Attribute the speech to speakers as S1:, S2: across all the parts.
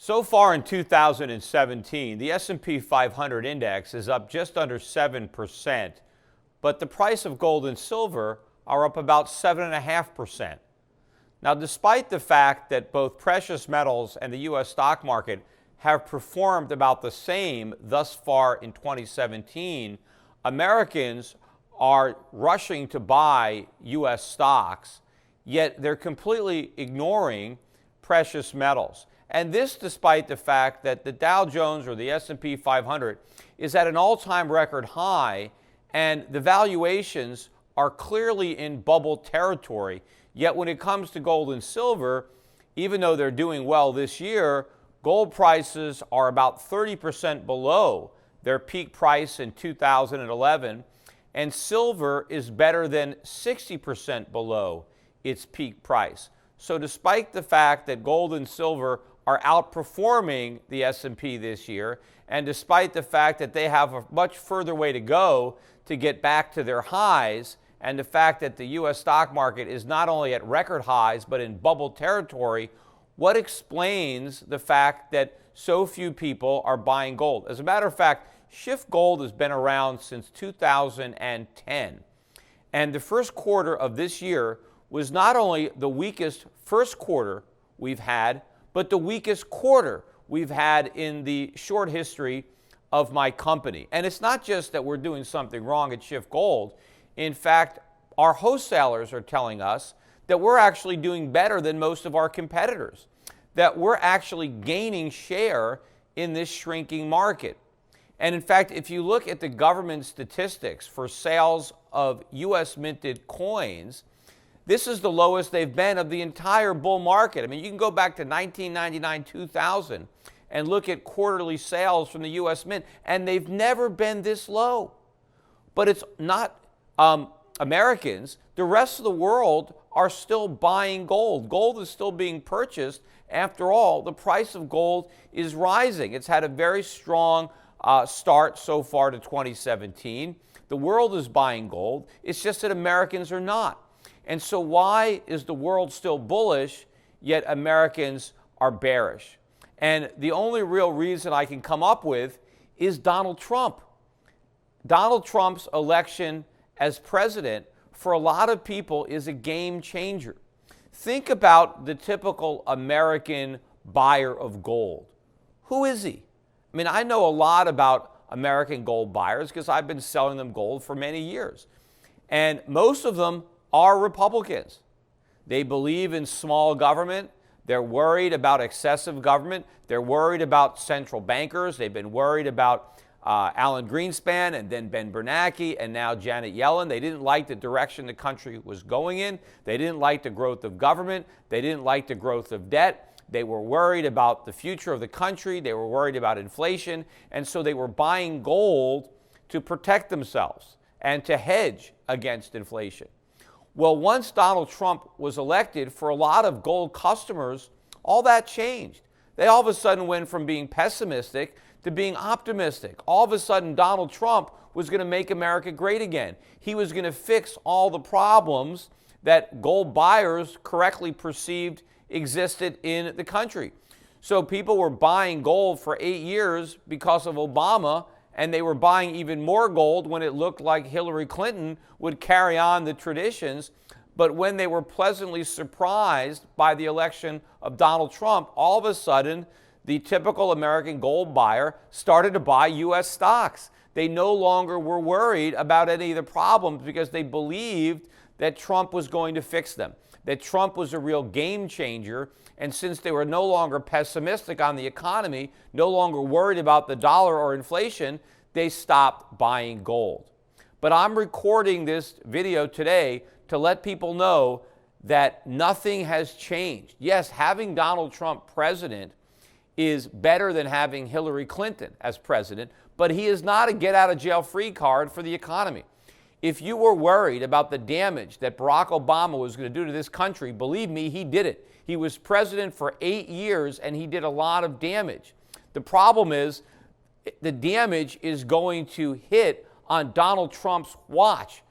S1: So far in 2017, the S&P 500 index is up just under 7%, but the price of gold and silver are up about 7.5%. Now, despite the fact that both precious metals and the U.S. stock market have performed about the same thus far in 2017, Americans are rushing to buy U.S. stocks, yet they're completely ignoring precious metals. And this despite the fact that the Dow Jones or the S&P 500 is at an all-time record high, and the valuations are clearly in bubble territory. Yet when it comes to gold and silver, even though they're doing well this year, gold prices are about 30% below their peak price in 2011, and silver is better than 60% below its peak price. So despite the fact that gold and silver are outperforming the S&P this year, and despite the fact that they have a much further way to go to get back to their highs, and the fact that the U.S. stock market is not only at record highs but in bubble territory, what explains the fact that so few people are buying gold? As a matter of fact, Schiff Gold has been around since 2010, and the first quarter of this year was not only the weakest first quarter we've had, but the weakest quarter we've had in the short history of my company. And it's not just that we're doing something wrong at Schiff Gold. In fact, our wholesalers are telling us that we're actually doing better than most of our competitors, that we're actually gaining share in this shrinking market. And in fact, if you look at the government statistics for sales of U.S. minted coins, this is the lowest they've been of the entire bull market. I mean, you can go back to 1999, 2000 and look at quarterly sales from the U.S. Mint, and they've never been this low. But it's not Americans. The rest of the world are still buying gold. Gold is still being purchased. After all, the price of gold is rising. It's had a very strong start so far to 2017. The world is buying gold. It's just that Americans are not. And so why is the world still bullish, yet Americans are bearish? And the only real reason I can come up with is Donald Trump. Donald Trump's election as president, for a lot of people, is a game changer. Think about the typical American buyer of gold. Who is he? I mean, I know a lot about American gold buyers because I've been selling them gold for many years. And most of them are Republicans. They believe in small government. They're worried about excessive government. They're worried about central bankers. They've been worried about Alan Greenspan and then Ben Bernanke and now Janet Yellen. They didn't like the direction the country was going in. They didn't like the growth of government. They didn't like the growth of debt. They were worried about the future of the country. They were worried about inflation. And so they were buying gold to protect themselves and to hedge against inflation. Well, once Donald Trump was elected, for a lot of gold customers, all that changed. They all of a sudden went from being pessimistic to being optimistic. All of a sudden, Donald Trump was going to make America great again. He was going to fix all the problems that gold buyers correctly perceived existed in the country. So people were buying gold for 8 years because of Obama, and they were buying even more gold when it looked like Hillary Clinton would carry on the traditions. But when they were pleasantly surprised by the election of Donald Trump, all of a sudden, the typical American gold buyer started to buy U.S. stocks. They no longer were worried about any of the problems because they believed that Trump was going to fix them, that Trump was a real game changer. And since they were no longer pessimistic on the economy, no longer worried about the dollar or inflation, they stopped buying gold. But I'm recording this video today to let people know that nothing has changed. Yes, having Donald Trump president is better than having Hillary Clinton as president, but he is not a get-out-of-jail-free card for the economy. If you were worried about the damage that Barack Obama was going to do to this country, believe me, he did it. He was president for 8 years, and he did a lot of damage. The problem is the damage is going to hit on Donald Trump's watch.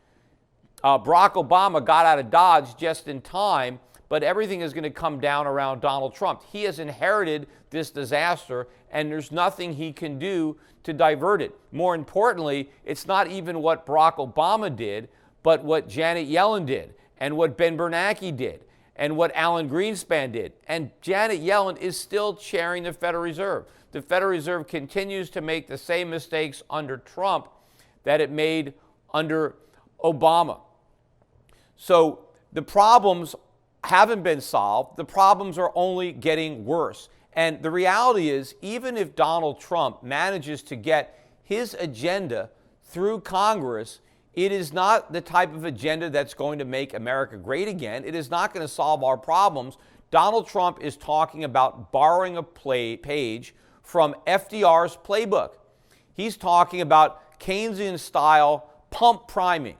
S1: Barack Obama got out of Dodge just in time, but everything is going to come down around Donald Trump. He has inherited this disaster, and there's nothing he can do to divert it. More importantly, it's not even what Barack Obama did, but what Janet Yellen did, and what Ben Bernanke did, and what Alan Greenspan did. And Janet Yellen is still chairing the Federal Reserve. The Federal Reserve continues to make the same mistakes under Trump that it made under Obama. So the problems haven't been solved. The problems are only getting worse. And the reality is, even if Donald Trump manages to get his agenda through Congress, it is not the type of agenda that's going to make America great again. It is not going to solve our problems. Donald Trump is talking about borrowing a page from FDR's playbook. He's talking about Keynesian-style pump priming.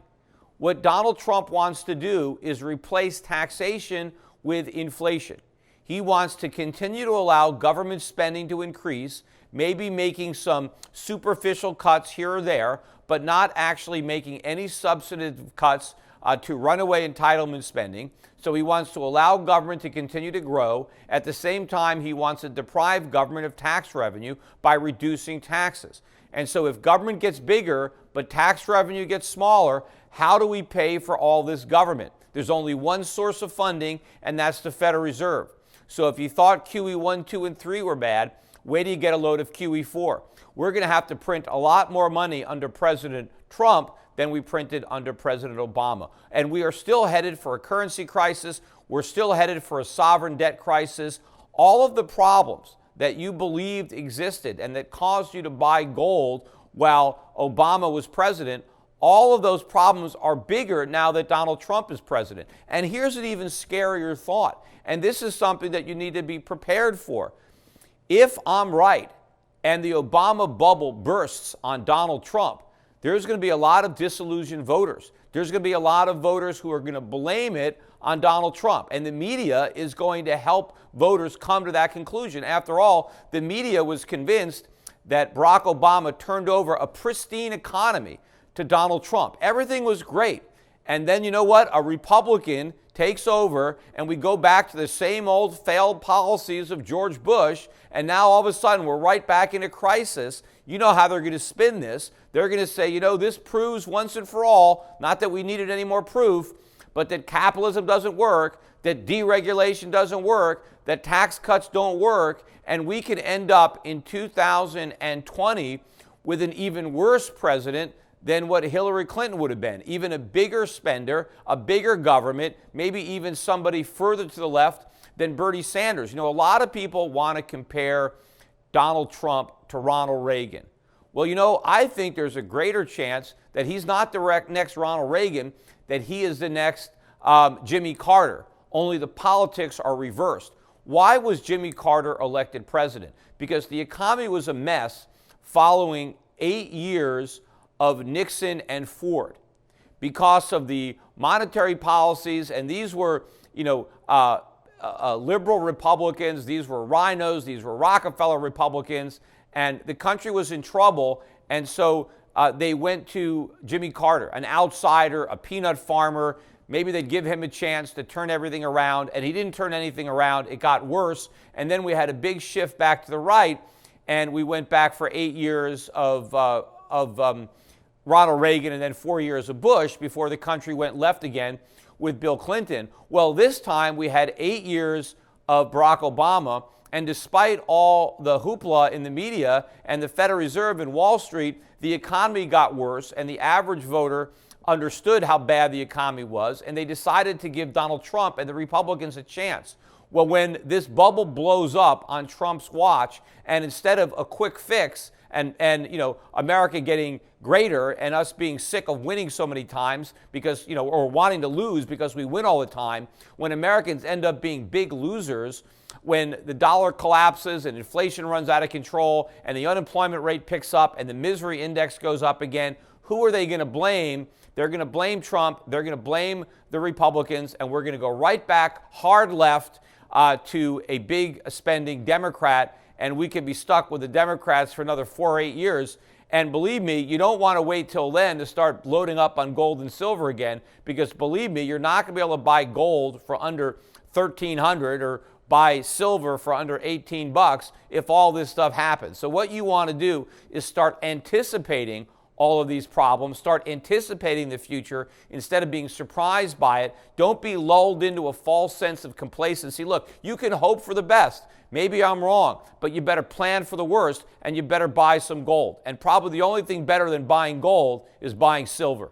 S1: What Donald Trump wants to do is replace taxation with inflation. He wants to continue to allow government spending to increase, maybe making some superficial cuts here or there, but not actually making any substantive cuts to runaway entitlement spending. So he wants to allow government to continue to grow. At the same time, he wants to deprive government of tax revenue by reducing taxes. And so if government gets bigger, but tax revenue gets smaller, how do we pay for all this government? There's only one source of funding, and that's the Federal Reserve. So if you thought QE 1, 2, and 3 were bad, wait till you get a load of QE 4. We're going to have to print a lot more money under President Trump than we printed under President Obama. And we are still headed for a currency crisis. We're still headed for a sovereign debt crisis. All of the problems that you believed existed and that caused you to buy gold while Obama was president, all of those problems are bigger now that Donald Trump is president. And here's an even scarier thought, and this is something that you need to be prepared for. If I'm right and the Obama bubble bursts on Donald Trump, there's going to be a lot of disillusioned voters. There's going to be a lot of voters who are going to blame it on Donald Trump. And the media is going to help voters come to that conclusion. After all, the media was convinced that Barack Obama turned over a pristine economy to Donald Trump. Everything was great. And then you know what? A Republican takes over and we go back to the same old failed policies of George Bush. And now all of a sudden we're right back in a crisis. You know how they're going to spin this. They're going to say, you know, this proves once and for all, not that we needed any more proof, but that capitalism doesn't work, that deregulation doesn't work, that tax cuts don't work, and we could end up in 2020 with an even worse president than what Hillary Clinton would have been. Even a bigger spender, a bigger government, maybe even somebody further to the left than Bernie Sanders. You know, a lot of people want to compare Donald Trump to Ronald Reagan. Well, you know, I think there's a greater chance that he's not the next Ronald Reagan, that he is the next Jimmy Carter, only the politics are reversed. Why was Jimmy Carter elected president? Because the economy was a mess following 8 years of Nixon and Ford, because of the monetary policies, and these were, you know, liberal Republicans, these were rhinos, these were Rockefeller Republicans, and the country was in trouble, and so they went to Jimmy Carter, an outsider, a peanut farmer. Maybe they'd give him a chance to turn everything around, and he didn't turn anything around. It got worse, and then we had a big shift back to the right, and we went back for 8 years of Ronald Reagan and then 4 years of Bush before the country went left again with Bill Clinton. Well, this time we had 8 years of Barack Obama, and despite all the hoopla in the media and the Federal Reserve and Wall Street, the economy got worse, and the average voter understood how bad the economy was, and they decided to give Donald Trump and the Republicans a chance. Well, when this bubble blows up on Trump's watch, and instead of a quick fix and you know, America getting greater and us being sick of winning so many times because, you know, or wanting to lose because we win all the time, when Americans end up being big losers, when the dollar collapses and inflation runs out of control and the unemployment rate picks up and the misery index goes up again, who are they going to blame? They're going to blame Trump. They're going to blame the Republicans, and we're going to go right back hard left to a big spending Democrat, and we could be stuck with the Democrats for another 4 or 8 years. And believe me, you don't want to wait till then to start loading up on gold and silver again, because believe me, you're not going to be able to buy gold for under $1,300 or buy silver for under 18 bucks if all this stuff happens. So what you want to do is start anticipating all of these problems, start anticipating the future instead of being surprised by it. Don't be lulled into a false sense of complacency. Look, you can hope for the best. Maybe I'm wrong, but you better plan for the worst and you better buy some gold. And probably the only thing better than buying gold is buying silver.